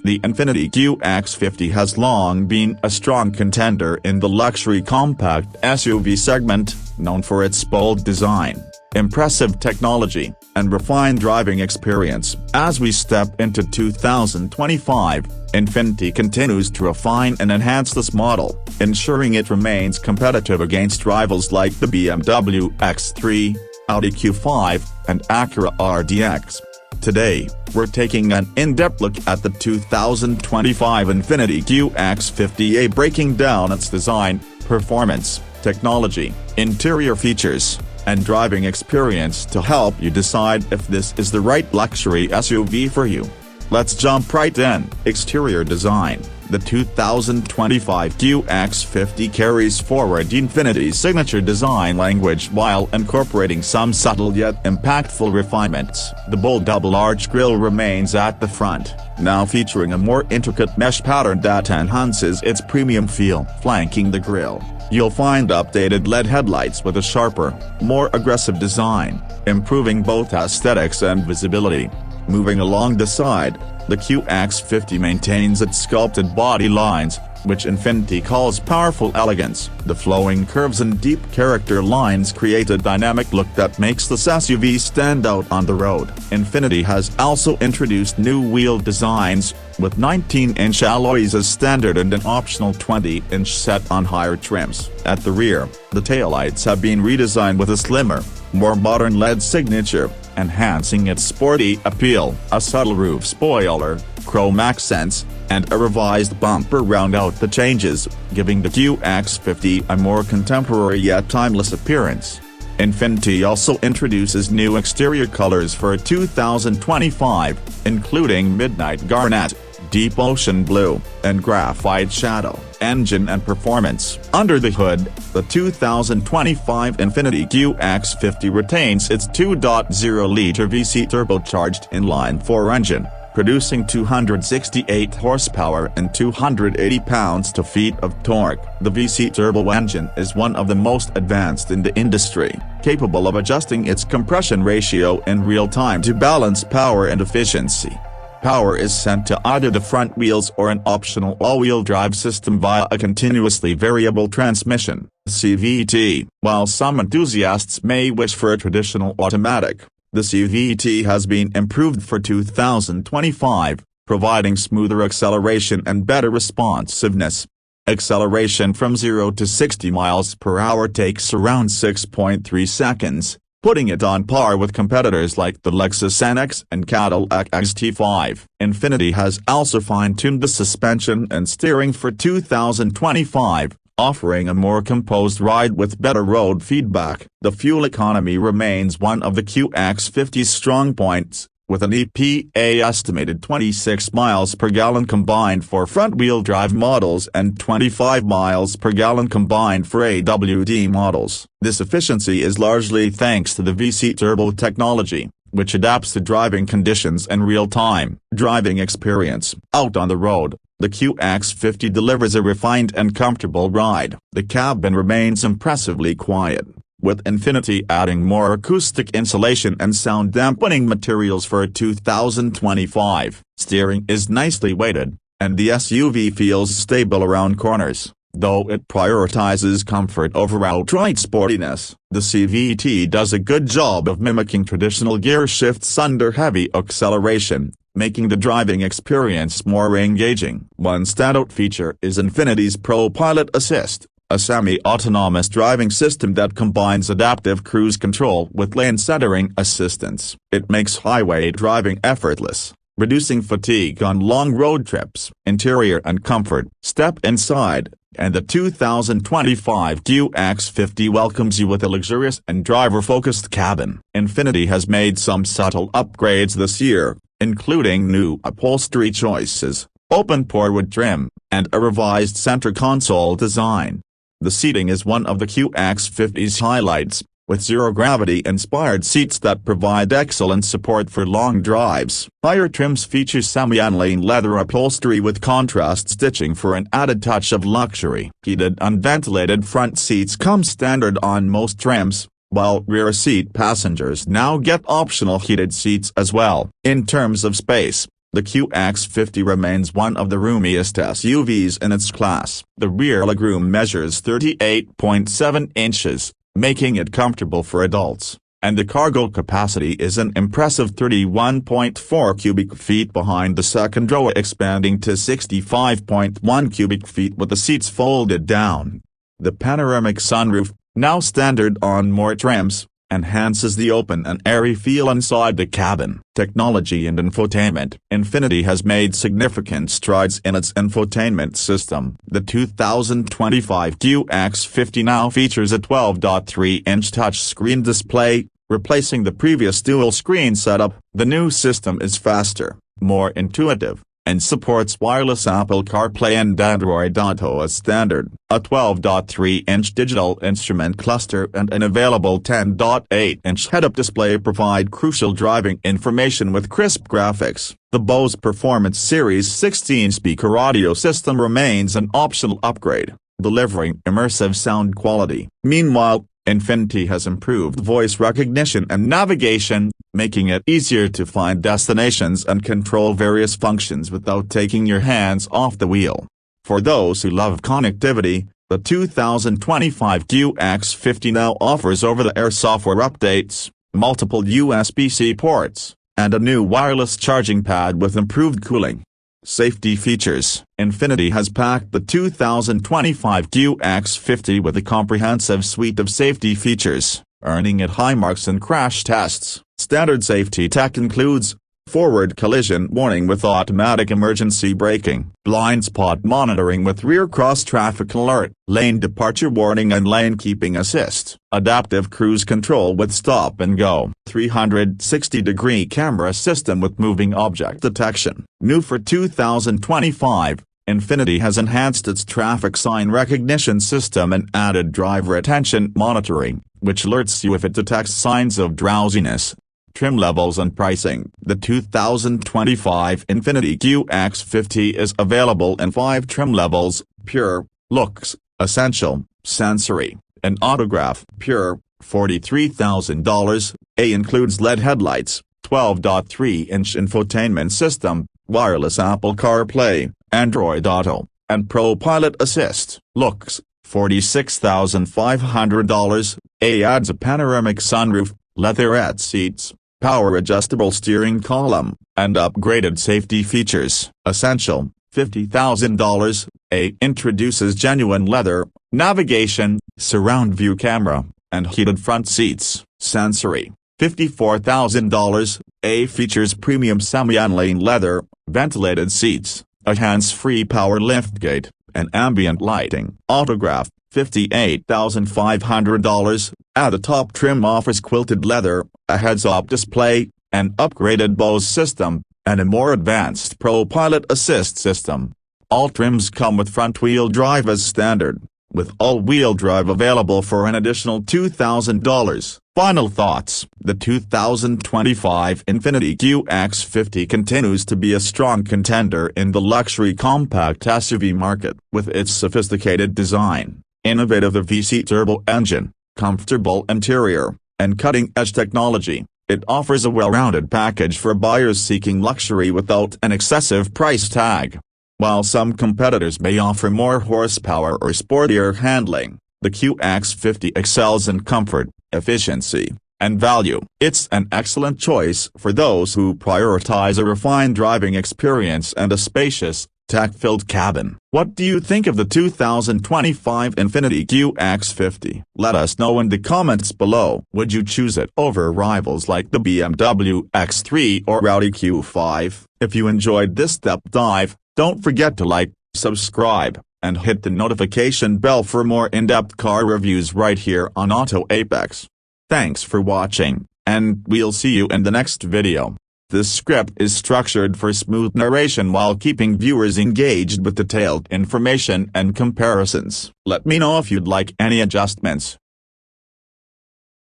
The Infiniti QX50 has long been a strong contender in the luxury compact SUV segment, known for its bold design, impressive technology, and refined driving experience. As we step into 2025, Infiniti continues to refine and enhance this model, ensuring it remains competitive against rivals like the BMW X3, Audi Q5, and Acura RDX. Today, we're taking an in-depth look at the 2025 Infiniti QX50, breaking down its design, performance, technology, interior features, and driving experience to help you decide if this is the right luxury SUV for you. Let's jump right in. Exterior design. The 2025 QX50 carries forward Infiniti's signature design language while incorporating some subtle yet impactful refinements. The bold double-arch grille remains at the front, now featuring a more intricate mesh pattern that enhances its premium feel. Flanking the grille, you'll find updated LED headlights with a sharper, more aggressive design, improving both aesthetics and visibility. Moving along the side, the QX50 maintains its sculpted body lines, which Infiniti calls powerful elegance. The flowing curves and deep character lines create a dynamic look that makes this SUV stand out on the road. Infiniti has also introduced new wheel designs, with 19-inch alloys as standard and an optional 20-inch set on higher trims. At the rear, the taillights have been redesigned with a slimmer, more modern LED signature, enhancing its sporty appeal. A subtle roof spoiler, chrome accents, and a revised bumper round out the changes, giving the QX50 a more contemporary yet timeless appearance. Infiniti also introduces new exterior colors for 2025, including midnight garnet, deep ocean blue, and graphite shadow. Engine and performance. Under the hood, the 2025 Infiniti QX50 retains its 2.0-liter V6 turbocharged inline-4 engine, producing 268 horsepower and 280 pounds-feet of torque. The V6 turbo engine is one of the most advanced in the industry, capable of adjusting its compression ratio in real time to balance power and efficiency. Power is sent to either the front wheels or an optional all-wheel drive system via a continuously variable transmission (CVT). While some enthusiasts may wish for a traditional automatic, the CVT has been improved for 2025, providing smoother acceleration and better responsiveness. Acceleration from 0 to 60 miles per hour takes around 6.3 seconds, putting it on par with competitors like the Lexus NX and Cadillac XT5. Infiniti has also fine-tuned the suspension and steering for 2025, offering a more composed ride with better road feedback. The fuel economy remains one of the QX50's strong points, with an EPA estimated 26 miles per gallon combined for front-wheel drive models and 25 miles per gallon combined for AWD models. This efficiency is largely thanks to the V6 turbo technology, which adapts to driving conditions and real-time driving experience. Out on the road, the QX50 delivers a refined and comfortable ride. The cabin remains impressively quiet, with Infiniti adding more acoustic insulation and sound dampening materials for 2025. Steering is nicely weighted, and the SUV feels stable around corners, though it prioritizes comfort over outright sportiness. The CVT does a good job of mimicking traditional gear shifts under heavy acceleration, making the driving experience more engaging. One standout feature is Infiniti's ProPilot Assist, a semi-autonomous driving system that combines adaptive cruise control with lane centering assistance. It makes highway driving effortless, reducing fatigue on long road trips. Interior and comfort. Step inside, and the 2025 QX50 welcomes you with a luxurious and driver-focused cabin. Infiniti has made some subtle upgrades this year, including new upholstery choices, open portwood trim, and a revised center console design. The seating is one of the QX50's highlights, with zero-gravity-inspired seats that provide excellent support for long drives. Higher trims feature semi-aniline leather upholstery with contrast stitching for an added touch of luxury. Heated unventilated front seats come standard on most trims, while rear seat passengers now get optional heated seats as well. In terms of space, The QX50 remains one of the roomiest SUVs in its class. The rear legroom measures 38.7 inches, making it comfortable for adults, and the cargo capacity is an impressive 31.4 cubic feet behind the second row, expanding to 65.1 cubic feet with the seats folded down. The panoramic sunroof, now standard on more trims, enhances the open and airy feel inside the cabin. Technology and infotainment. Infiniti has made significant strides in its infotainment system. The 2025 QX50 now features a 12.3-inch touchscreen display, replacing the previous dual-screen setup. The new system is faster, more intuitive, and supports wireless Apple CarPlay and Android Auto as standard. A 12.3-inch digital instrument cluster and an available 10.8-inch head-up display provide crucial driving information with crisp graphics. The Bose Performance Series 16-speaker audio system remains an optional upgrade, delivering immersive sound quality. Meanwhile, Infiniti has improved voice recognition and navigation, making it easier to find destinations and control various functions without taking your hands off the wheel. For those who love connectivity, the 2025 QX50 now offers over-the-air software updates, multiple USB-C ports, and a new wireless charging pad with improved cooling. Safety features. Infiniti has packed the 2025 QX50 with a comprehensive suite of safety features, earning it high marks in crash tests. Standard safety tech includes forward collision warning with automatic emergency braking, blind spot monitoring with rear cross-traffic alert, lane departure warning and lane keeping assist, adaptive cruise control with stop and go, 360-degree camera system with moving object detection. New for 2025, Infiniti has enhanced its traffic sign recognition system and added driver attention monitoring, which alerts you if it detects signs of drowsiness. Trim levels and pricing. The 2025 Infiniti QX50 is available in 5 trim levels: Pure, Looks, Essential, Sensory, and Autograph. Pure, $43,000, includes LED headlights, 12.3-inch infotainment system, wireless Apple CarPlay, Android Auto, and Pro Pilot Assist. Looks, $46,500, adds a panoramic sunroof, leatherette seats, power-adjustable steering column, and upgraded safety features. Essential, $50,000, introduces genuine leather, navigation, surround view camera, and heated front seats. Sensory, $54,000, features premium semi-aniline leather, ventilated seats, a hands-free power liftgate, and ambient lighting. Autograph, $58,500, the top trim offers quilted leather, a heads-up display, an upgraded Bose system, and a more advanced Pro Pilot Assist system. All trims come with front-wheel drive as standard, with all-wheel drive available for an additional $2,000. Final thoughts. The 2025 Infiniti QX50 continues to be a strong contender in the luxury compact SUV market. With its sophisticated design, innovative V6 turbo engine, comfortable interior, and cutting-edge technology, it offers a well-rounded package for buyers seeking luxury without an excessive price tag. While some competitors may offer more horsepower or sportier handling, the QX50 excels in comfort, efficiency, and value. It's an excellent choice for those who prioritize a refined driving experience and a spacious, tech-filled cabin. What do you think of the 2025 Infiniti QX50? Let us know in the comments below. Would you choose it over rivals like the BMW X3 or Audi Q5? If you enjoyed this deep dive, don't forget to like, subscribe, and hit the notification bell for more in-depth car reviews right here on Auto Apex. Thanks for watching, and we'll see you in the next video. This script is structured for smooth narration while keeping viewers engaged with detailed information and comparisons. Let me know if you'd like any adjustments.